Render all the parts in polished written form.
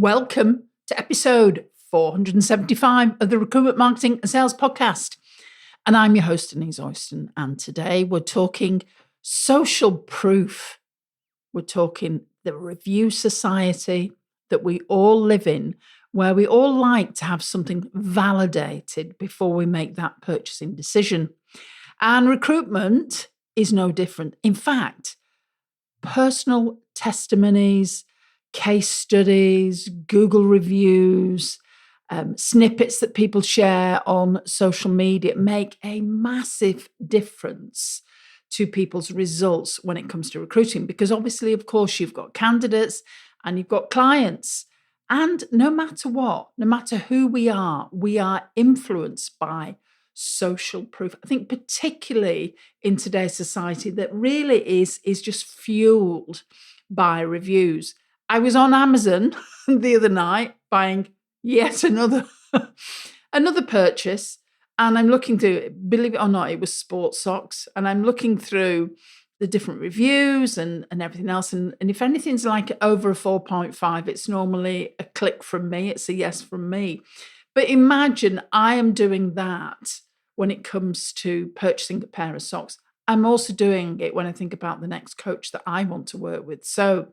Welcome to episode 475 of the Recruitment, Marketing and Sales Podcast. And I'm your host, Denise Oyston. And today we're talking social proof. We're talking the review society that we all live in, where we all like to have something validated before we make that purchasing decision. And recruitment is no different. In fact, personal testimonies, case studies, Google reviews, snippets that people share on social media make a massive difference to people's results when it comes to recruiting. Because obviously, of course, you've got candidates and you've got clients. And no matter what, no matter who we are influenced by social proof. I think particularly in today's society that really is just fueled by reviews. I was on Amazon the other night buying yet another purchase, and I'm looking through, believe it or not, it was sports socks, and I'm looking through the different reviews and everything else, and if anything's like over a 4.5, it's normally a click from me, it's a yes from me. But imagine I am doing that when it comes to purchasing a pair of socks. I'm also doing it when I think about the next coach that I want to work with. So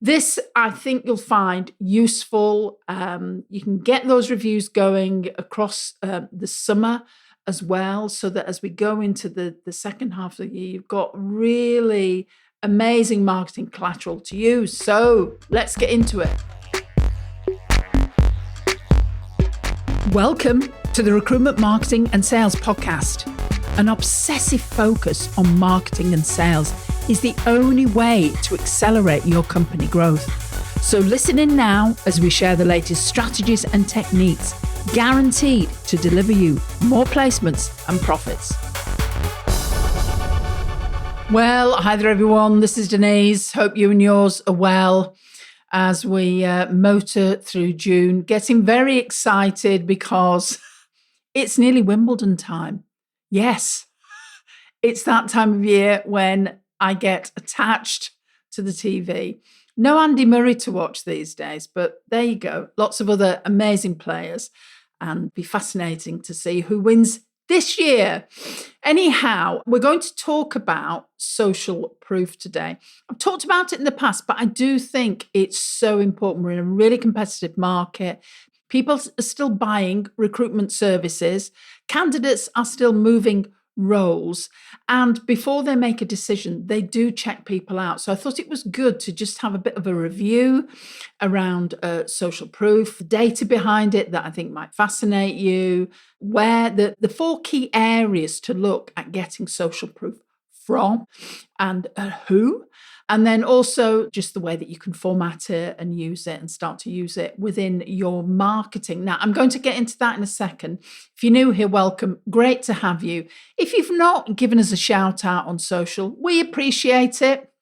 this, I think you'll find useful. You can get those reviews going across the summer as well, so that as we go into the second half of the year, you've got really amazing marketing collateral to use. So let's get into it. Welcome to the Recruitment, Marketing and Sales Podcast. An obsessive focus on marketing and sales is the only way to accelerate your company growth. So listen in now as we share the latest strategies and techniques guaranteed to deliver you more placements and profits. Well, hi there everyone, this is Denise. Hope you and yours are well as we motor through June. Getting very excited because it's nearly Wimbledon time. Yes, it's that time of year when I get attached to the TV. No Andy Murray to watch these days, but there you go. Lots of other amazing players, and be fascinating to see who wins this year. Anyhow, we're going to talk about social proof today. I've talked about it in the past, but I do think it's so important. We're in a really competitive market. People are still buying recruitment services. Candidates are still moving roles. And before they make a decision, they do check people out. So I thought it was good to just have a bit of a review around social proof, the data behind it that I think might fascinate you, where the four key areas to look at getting social proof from and who. And then also just the way that you can format it and use it and start to use it within your marketing. Now, I'm going to get into that in a second. If you're new here, welcome. Great to have you. If you've not given us a shout out on social, we appreciate it.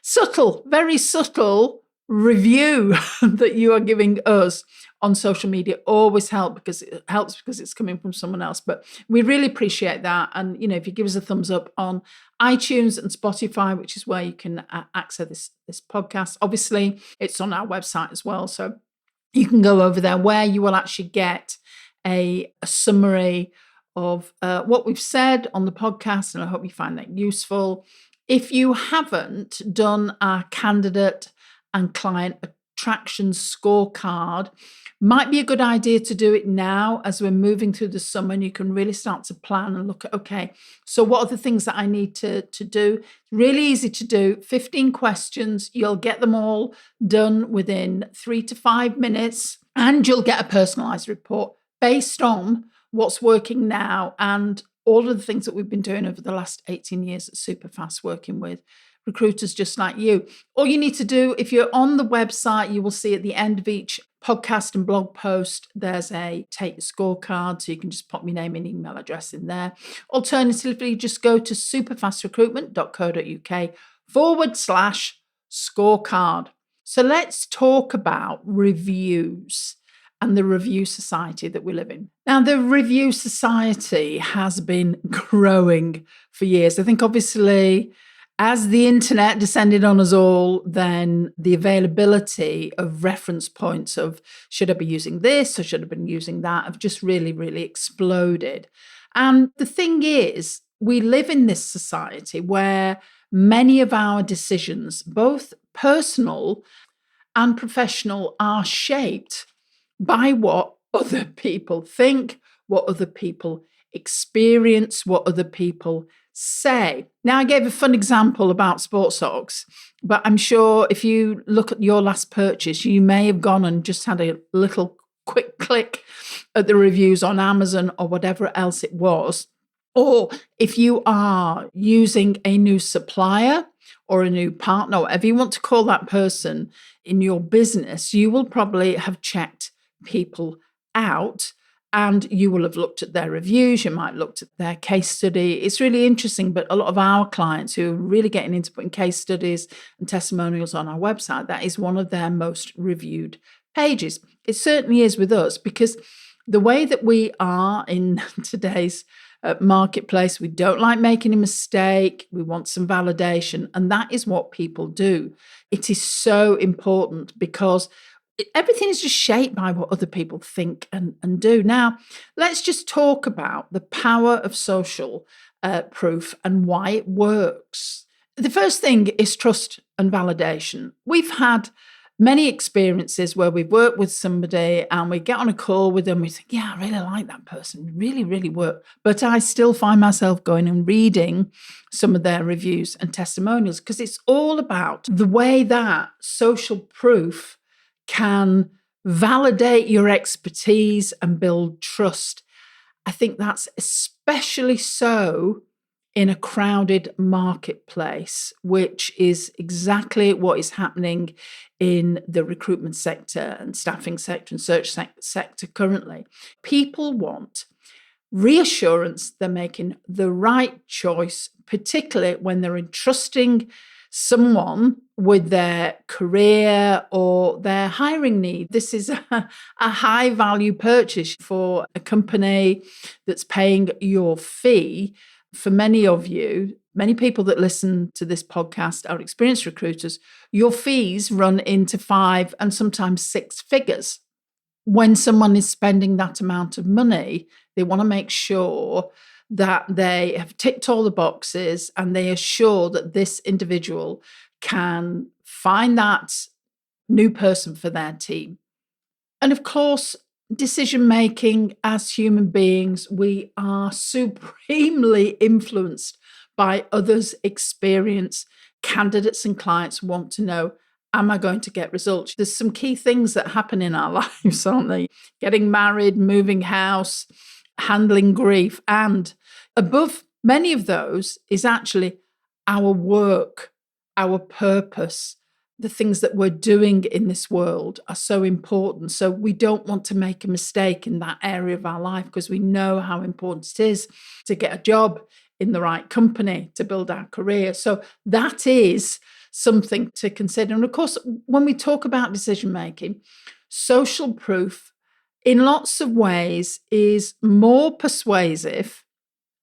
Subtle, very subtle review that you are giving us on social media always helps because it's coming from someone else. But we really appreciate that. And, if you give us a thumbs up on iTunes and Spotify, which is where you can access this podcast. Obviously, it's on our website as well. So you can go over there where you will actually get a summary of what we've said on the podcast. And I hope you find that useful. If you haven't done our candidate and client attraction scorecard, might be a good idea to do it now as we're moving through the summer, and you can really start to plan and look at, okay, so what are the things that I need to do? Really easy to do, 15 questions. You'll get them all done within 3 to 5 minutes, and you'll get a personalized report based on what's working now and all of the things that we've been doing over the last 18 years at Superfast, working with recruiters just like you. All you need to do, if you're on the website, you will see at the end of each podcast and blog post, there's a take your scorecard. So you can just pop your name and email address in there. Alternatively, just go to superfastrecruitment.co.uk/scorecard. So let's talk about reviews and the review society that we live in. Now, the review society has been growing for years. I think obviously As the internet descended on us all, then the availability of reference points of should I be using this or should I have been using that have just really, really exploded. And the thing is, we live in this society where many of our decisions, both personal and professional, are shaped by what other people think, what other people experience, what other people say. Now, I gave a fun example about sports socks, but I'm sure if you look at your last purchase, you may have gone and just had a little quick click at the reviews on Amazon or whatever else it was. Or if you are using a new supplier or a new partner, whatever you want to call that person in your business, you will probably have checked people out and you will have looked at their reviews. You might have looked at their case study. It's really interesting, but a lot of our clients who are really getting into putting case studies and testimonials on our website, that is one of their most reviewed pages. It certainly is with us, because the way that we are in today's marketplace, we don't like making a mistake. We want some validation. And that is what people do. It is so important because everything is just shaped by what other people think and do. Now, let's just talk about the power of social proof and why it works. The first thing is trust and validation. We've had many experiences where we've worked with somebody and we get on a call with them. We think, yeah, I really like that person, really, really work. But I still find myself going and reading some of their reviews and testimonials, because it's all about the way that social proof can validate your expertise and build trust. I think that's especially so in a crowded marketplace, which is exactly what is happening in the recruitment sector and staffing sector and search sector currently. People want reassurance they're making the right choice, particularly when they're entrusting someone with their career or their hiring need. This is a high value purchase for a company that's paying your fee. For many of you, many people that listen to this podcast are experienced recruiters. Your fees run into 5 and sometimes 6 figures. When someone is spending that amount of money, they want to make sure that they have ticked all the boxes and they are sure that this individual can find that new person for their team. And of course, decision making as human beings, we are supremely influenced by others' experience. Candidates and clients want to know, am I going to get results? There's some key things that happen in our lives, aren't they? Getting married, moving house, handling grief. And above many of those is actually our work, our purpose. The things that we're doing in this world are so important. So we don't want to make a mistake in that area of our life, because we know how important it is to get a job in the right company, to build our career. So that is something to consider. And of course, when we talk about decision making, social proof in lots of ways is more persuasive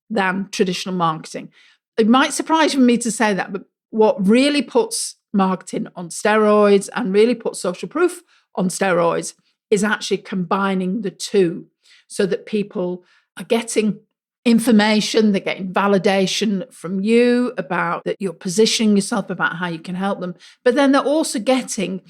than traditional marketing. It might surprise me to say that, but what really puts marketing on steroids and really puts social proof on steroids is actually combining the two, so that people are getting information, they're getting validation from you about that you're positioning yourself, about how you can help them, but then they're also getting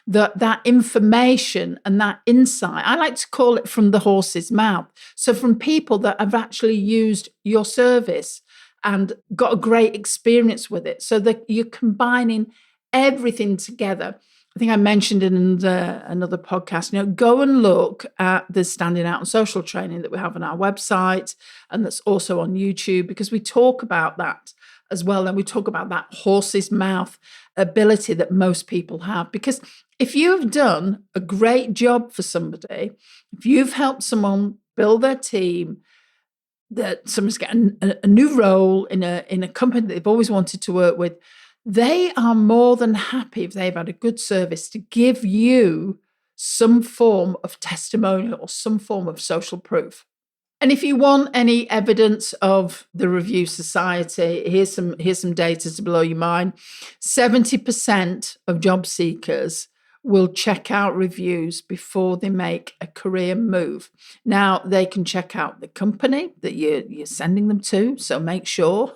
that information and that insight. I like to call it from the horse's mouth. So from people that have actually used your service and got a great experience with it, so that you're combining everything together. I think I mentioned in another podcast, go and look at the Standing Out on Social training that we have on our website and that's also on YouTube, because we talk about that as well. And we talk about that horse's mouth ability that most people have. Because if you've done a great job for somebody, if you've helped someone build their team, that someone's getting a new role in a company that they've always wanted to work with, they are more than happy, if they've had a good service, to give you some form of testimonial or some form of social proof. And if you want any evidence of the Review Society, here's some data to blow your mind. 70% of job seekers will check out reviews before they make a career move. Now, they can check out the company that you're sending them to, so make sure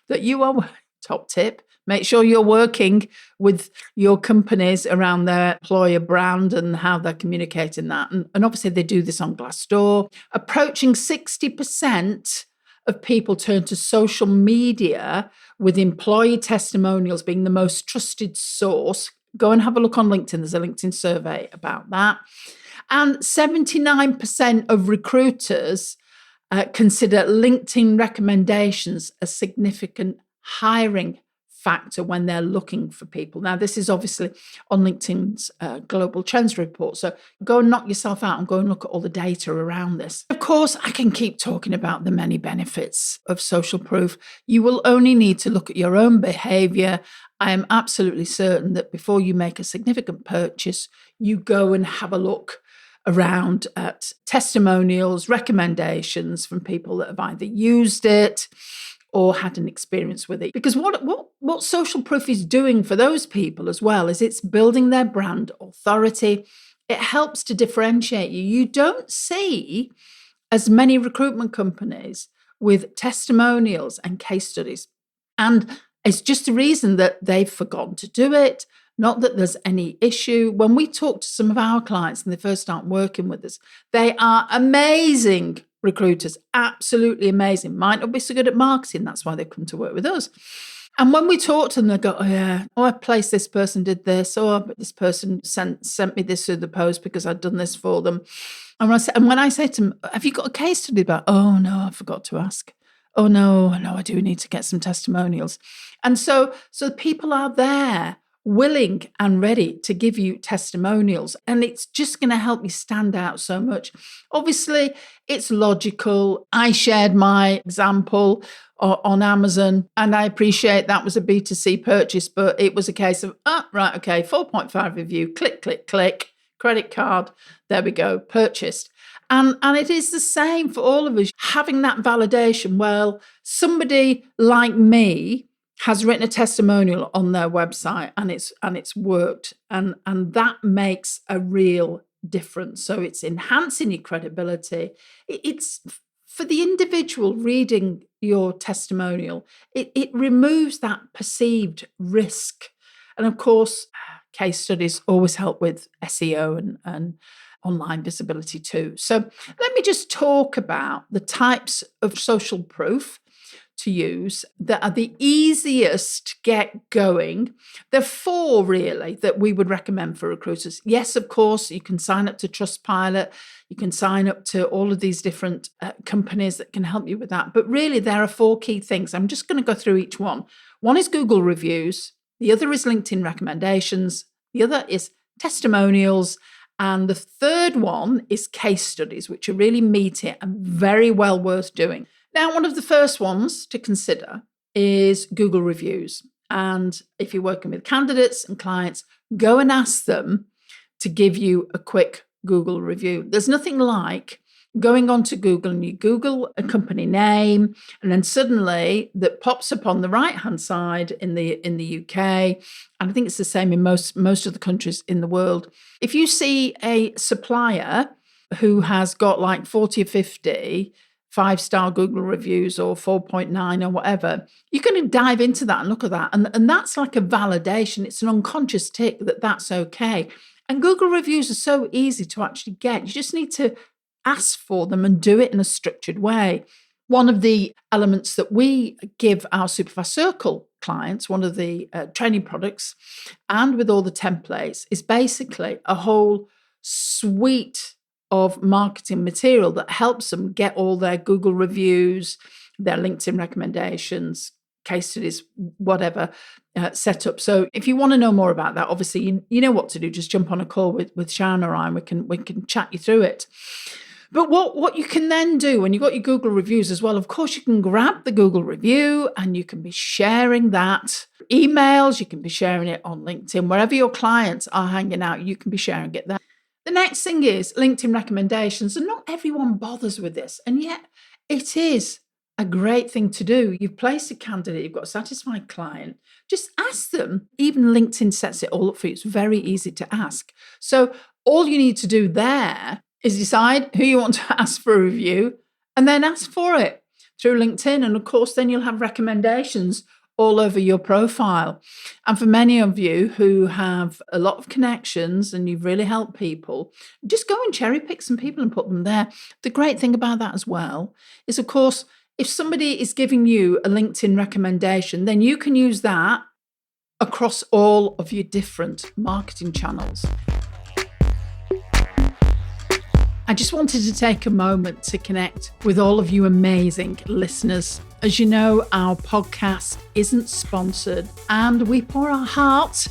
that you are, top tip, make sure you're working with your companies around their employer brand and how they're communicating that. And obviously, they do this on Glassdoor. Approaching 60% of people turn to social media, with employee testimonials being the most trusted source. Go and have a look on LinkedIn. There's a LinkedIn survey about that. And 79% of recruiters consider LinkedIn recommendations a significant hiring factor when they're looking for people. Now, this is obviously on LinkedIn's Global Trends report. So go and knock yourself out and go and look at all the data around this. Of course, I can keep talking about the many benefits of social proof. You will only need to look at your own behavior. I am absolutely certain that before you make a significant purchase, you go and have a look around at testimonials, recommendations from people that have either used it or had an experience with it. Because what social proof is doing for those people as well is it's building their brand authority. It helps to differentiate you. You don't see as many recruitment companies with testimonials and case studies. And it's just a reason that they've forgotten to do it. Not that there's any issue. When we talk to some of our clients and they first start working with us, they are amazing recruiters, absolutely amazing. Might not be so good at marketing. That's why they come to work with us. And when we talk to them, they go, oh, yeah, oh, I placed this person, did this. Oh, but this person sent me this through the post because I'd done this for them. And when I say to them, have you got a case study about? Oh, no, I forgot to ask. Oh, no, I do need to get some testimonials. And so people are there, willing and ready to give you testimonials. And it's just going to help you stand out so much. Obviously, it's logical. I shared my example on Amazon, and I appreciate that was a B2C purchase, but it was a case of, right, okay, 4.5 review, click, click, click, credit card, there we go, purchased. And it is the same for all of us, having that validation. Well, somebody like me has written a testimonial on their website and it's worked. And that makes a real difference. So it's enhancing your credibility. It's for the individual reading your testimonial, it removes that perceived risk. And of course, case studies always help with SEO and online visibility too. So let me just talk about the types of social proof to use that are the easiest to get going. There are 4 really that we would recommend for recruiters. Yes, of course, you can sign up to Trustpilot. You can sign up to all of these different companies that can help you with that. But really, there are 4 key things. I'm just going to go through each one. One is Google reviews. The other is LinkedIn recommendations. The other is testimonials. And the third one is case studies, which are really meaty and very well worth doing. Now, one of the first ones to consider is Google reviews. And if you're working with candidates and clients, go and ask them to give you a quick Google review. There's nothing like going onto Google and you Google a company name, and then suddenly that pops up on the right-hand side in the UK, and I think it's the same in most of the countries in the world. If you see a supplier who has got like 40 or 50 5-star Google reviews or 4.9 or whatever, you can dive into that and look at that. And that's like a validation. It's an unconscious tick that that's okay. And Google reviews are so easy to actually get. You just need to ask for them and do it in a structured way. One of the elements that we give our Superfast Circle clients, one of the training products, and with all the templates, is basically a whole suite of marketing material that helps them get all their Google reviews, their LinkedIn recommendations, case studies, whatever, set up. So if you want to know more about that, obviously you know what to do. Just jump on a call with Sharon or I, and we can chat you through it. But what you can then do when you've got your Google reviews as well, of course, you can grab the Google review and you can be sharing that. Emails, you can be sharing it on LinkedIn. Wherever your clients are hanging out, you can be sharing it there. The next thing is LinkedIn recommendations. And not everyone bothers with this. And yet it is a great thing to do. You've placed a candidate, you've got a satisfied client. Just ask them. Even LinkedIn sets it all up for you. It's very easy to ask. So all you need to do there is decide who you want to ask for a review and then ask for it through LinkedIn. And of course, then you'll have recommendations all over your profile. And for many of you who have a lot of connections and you've really helped people, just go and cherry pick some people and put them there. The great thing about that as well is, of course, if somebody is giving you a LinkedIn recommendation, then you can use that across all of your different marketing channels. I just wanted to take a moment to connect with all of you amazing listeners. As you know, our podcast isn't sponsored and we pour our hearts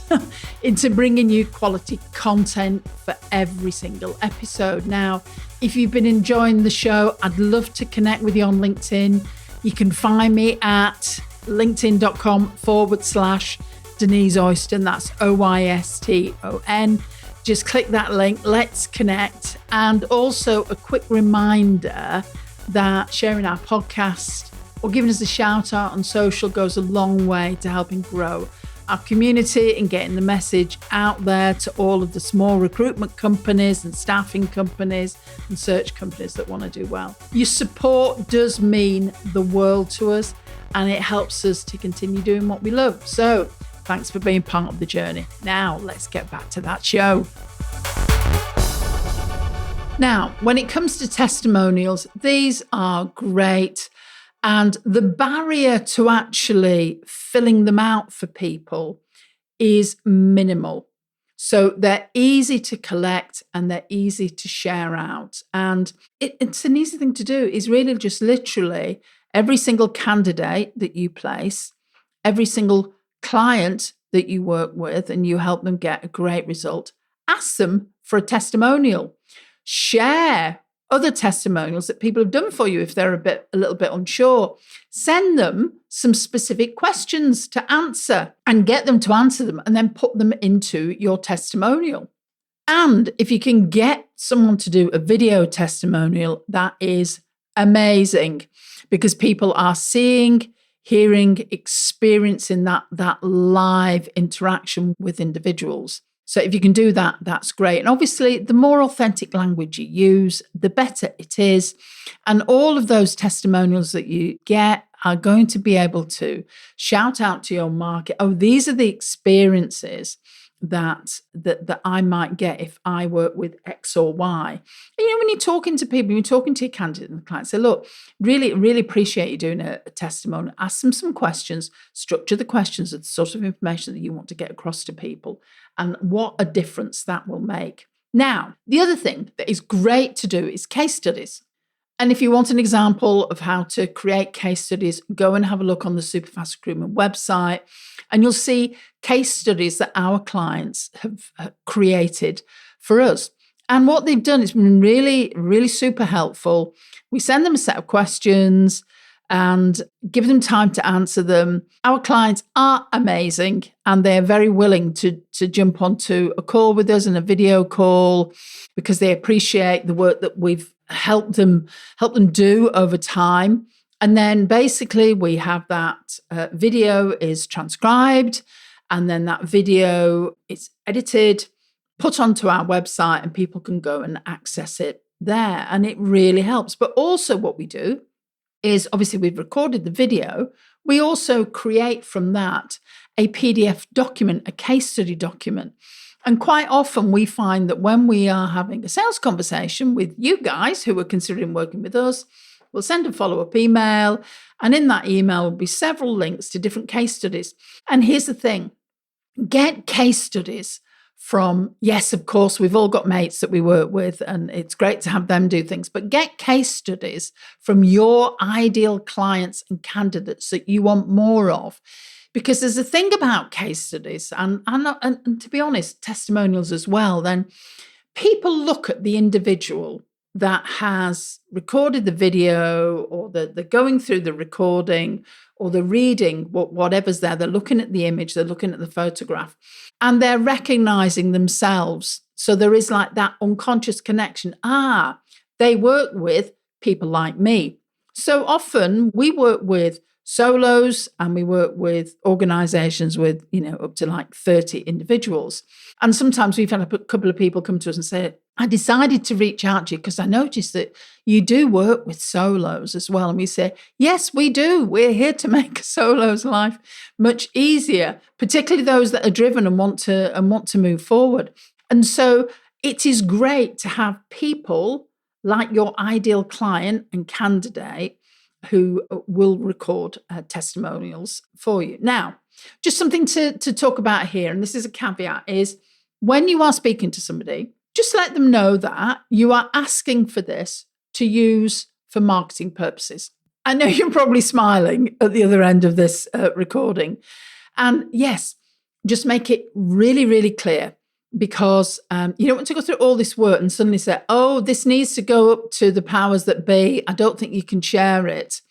into bringing you quality content for every single episode. Now, if you've been enjoying the show, I'd love to connect with you on LinkedIn. You can find me at linkedin.com/Denise Oyston. That's Oyston. Just click that link. Let's connect. And also a quick reminder that sharing our podcast or giving us a shout out on social goes a long way to helping grow our community and getting the message out there to all of the small recruitment companies and staffing companies and search companies that want to do well. Your support does mean the world to us and it helps us to continue doing what we love. So thanks for being part of the journey. Now let's get back to that show. Now, when it comes to testimonials, these are great. And the barrier to actually filling them out for people is minimal. So they're easy to collect and they're easy to share out. And it's an easy thing to do. Is really just literally every single candidate that you place, every single client that you work with and you help them get a great result, ask them for a testimonial. Share other testimonials that people have done for you if they're a little bit unsure. Send them some specific questions to answer and get them to answer them and then put them into your testimonial. And if you can get someone to do a video testimonial, that is amazing because people are seeing, hearing, experiencing that live interaction with individuals. So if you can do that, that's great. And obviously, the more authentic language you use, the better it is. And all of those testimonials that you get are going to be able to shout out to your market, oh, these are the experiences that I might get if I work with X or Y. And, when you're talking to people, you're talking to your candidate and client, say, look, really, really appreciate you doing a testimonial. Ask them some questions, structure the questions of the sort of information that you want to get across to people and what a difference that will make. Now, the other thing that is great to do is case studies. And if you want an example of how to create case studies, go and have a look on the Superfast Recruitment website, and you'll see case studies that our clients have created for us. And what they've done has been really, really super helpful. We send them a set of questions and give them time to answer them. Our clients are amazing and they're very willing to jump onto a call with us and a video call because they appreciate the work that we've helped them do over time. And then basically we have that video is transcribed and then that video is edited, put onto our website and people can go and access it there. And it really helps. But also what we do is obviously we've recorded the video. We also create from that a PDF document, a case study document. And quite often we find that when we are having a sales conversation with you guys who are considering working with us, we'll send a follow-up email. And in that email will be several links to different case studies. And here's the thing, get case studies from, yes, of course, we've all got mates that we work with and it's great to have them do things, but get case studies from your ideal clients and candidates that you want more of. Because there's a thing about case studies and to be honest, testimonials as well, then people look at the individual that has recorded the video or they're going through the recording or they're reading whatever's there. They're looking at the image, they're looking at the photograph and they're recognizing themselves So there is like that unconscious connection. They work with people like me. So often we work with solos and we work with organizations with, up to like 30 individuals. And sometimes we've had a couple of people come to us and say, I decided to reach out to you because I noticed that you do work with solos as well. And we say, yes, we do. We're here to make a solo's life much easier, particularly those that are driven and want to move forward. And so it is great to have people like your ideal client and candidate who will record testimonials for you. Now, just something to talk about here, and this is a caveat, is when you are speaking to somebody, just let them know that you are asking for this to use for marketing purposes. I know you're probably smiling at the other end of this recording. And yes, just make it really, really clear, because you don't want to go through all this work and suddenly say, oh, this needs to go up to the powers that be. I don't think you can share it.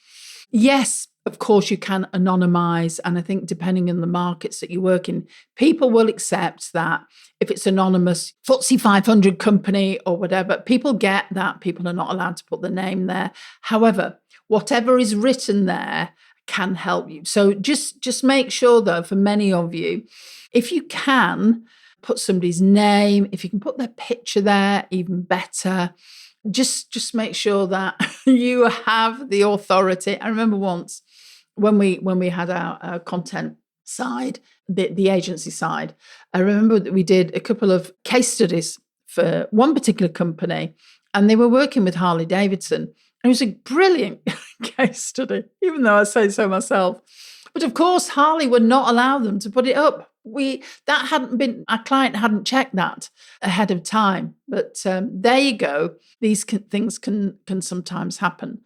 Yes, of course, you can anonymize. And I think depending on the markets that you work in, people will accept that if it's anonymous, FTSE 500 company or whatever, people get that. People are not allowed to put the name there. However, whatever is written there can help you. So just make sure, though, for many of you, if you can put somebody's name, if you can put their picture there, even better. Just make sure that you have the authority. I remember once when we had our content side, the agency side, I remember that we did a couple of case studies for one particular company, and they were working with Harley Davidson. It was a brilliant case study, even though I say so myself. But of course, Harley would not allow them to put it up. Our client hadn't checked that ahead of time. But there you go. These things can sometimes happen.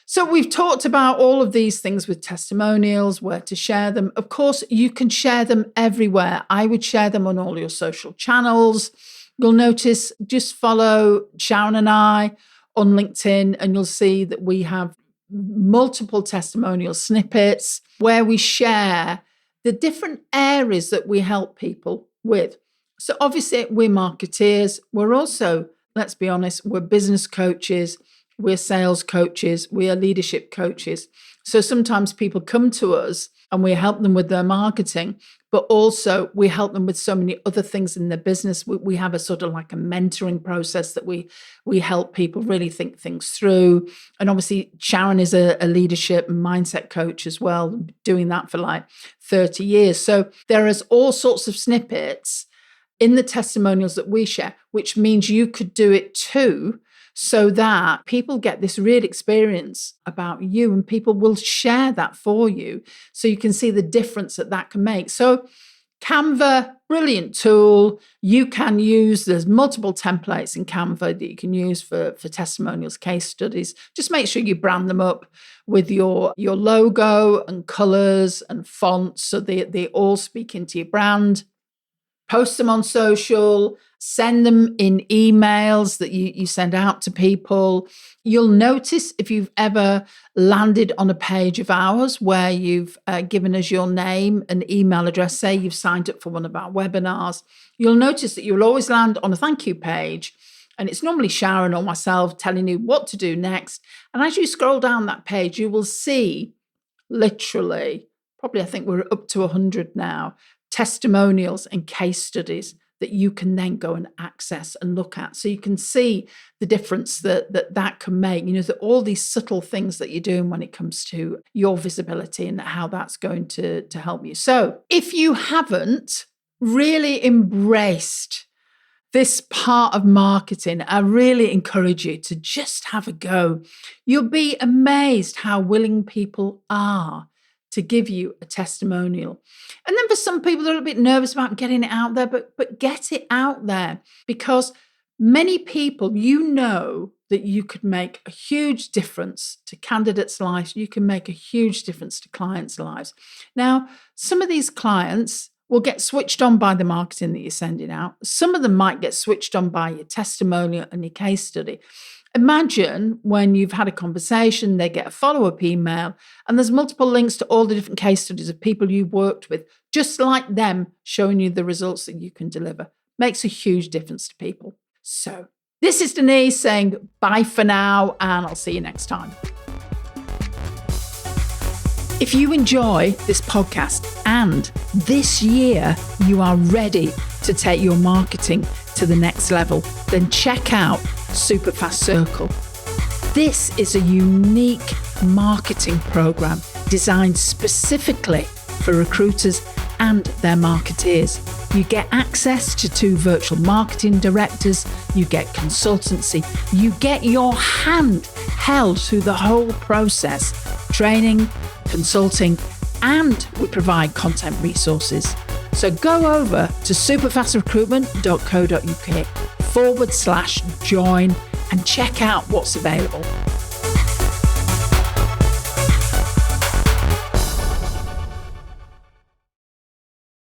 So we've talked about all of these things with testimonials, where to share them. Of course, you can share them everywhere. I would share them on all your social channels. You'll notice, just follow Sharon and I on LinkedIn, and you'll see that we have multiple testimonial snippets where we share the different areas that we help people with. So obviously we're marketeers. We're also, let's be honest, we're business coaches, we're sales coaches, we are leadership coaches. So sometimes people come to us and we help them with their marketing, but also we help them with so many other things in their business. We have a sort of like a mentoring process that we help people really think things through. And obviously Sharon is a leadership and mindset coach as well, doing that for like 30 years. So there is all sorts of snippets in the testimonials that we share, which means you could do it too, so that people get this real experience about you, and people will share that for you, so you can see the difference that can make. So Canva, brilliant tool. You can use, there's multiple templates in Canva that you can use for testimonials, case studies. Just make sure you brand them up with your logo and colors and fonts, so they all speak into your brand. Post them on social, send them in emails that you send out to people. You'll notice if you've ever landed on a page of ours where you've given us your name and email address, say you've signed up for one of our webinars, you'll notice that you'll always land on a thank you page. And it's normally Sharon or myself telling you what to do next. And as you scroll down that page, you will see literally, probably I think we're up to 100 now, testimonials and case studies that you can then go and access and look at. So you can see the difference that can make, that all these subtle things that you're doing when it comes to your visibility and how that's going to help you. So if you haven't really embraced this part of marketing, I really encourage you to just have a go. You'll be amazed how willing people are to give you a testimonial. And then for some people, they're a bit nervous about getting it out there, but get it out there, because many people, that you could make a huge difference to candidates' lives. You can make a huge difference to clients' lives. Now, some of these clients will get switched on by the marketing that you're sending out. Some of them might get switched on by your testimonial and your case study. Imagine when you've had a conversation, they get a follow-up email, and there's multiple links to all the different case studies of people you've worked with, just like them, showing you the results that you can deliver. makes a huge difference to people. So this is Denise saying bye for now, and I'll see you next time. If you enjoy this podcast and this year you are ready to take your marketing to the next level, then check out Superfast Circle. This is a unique marketing program designed specifically for recruiters and their marketeers. You get access to 2 virtual marketing directors, you get consultancy, you get your hand held through the whole process, training, consulting, and we provide content resources. So go over to superfastrecruitment.co.uk/join and check out what's available.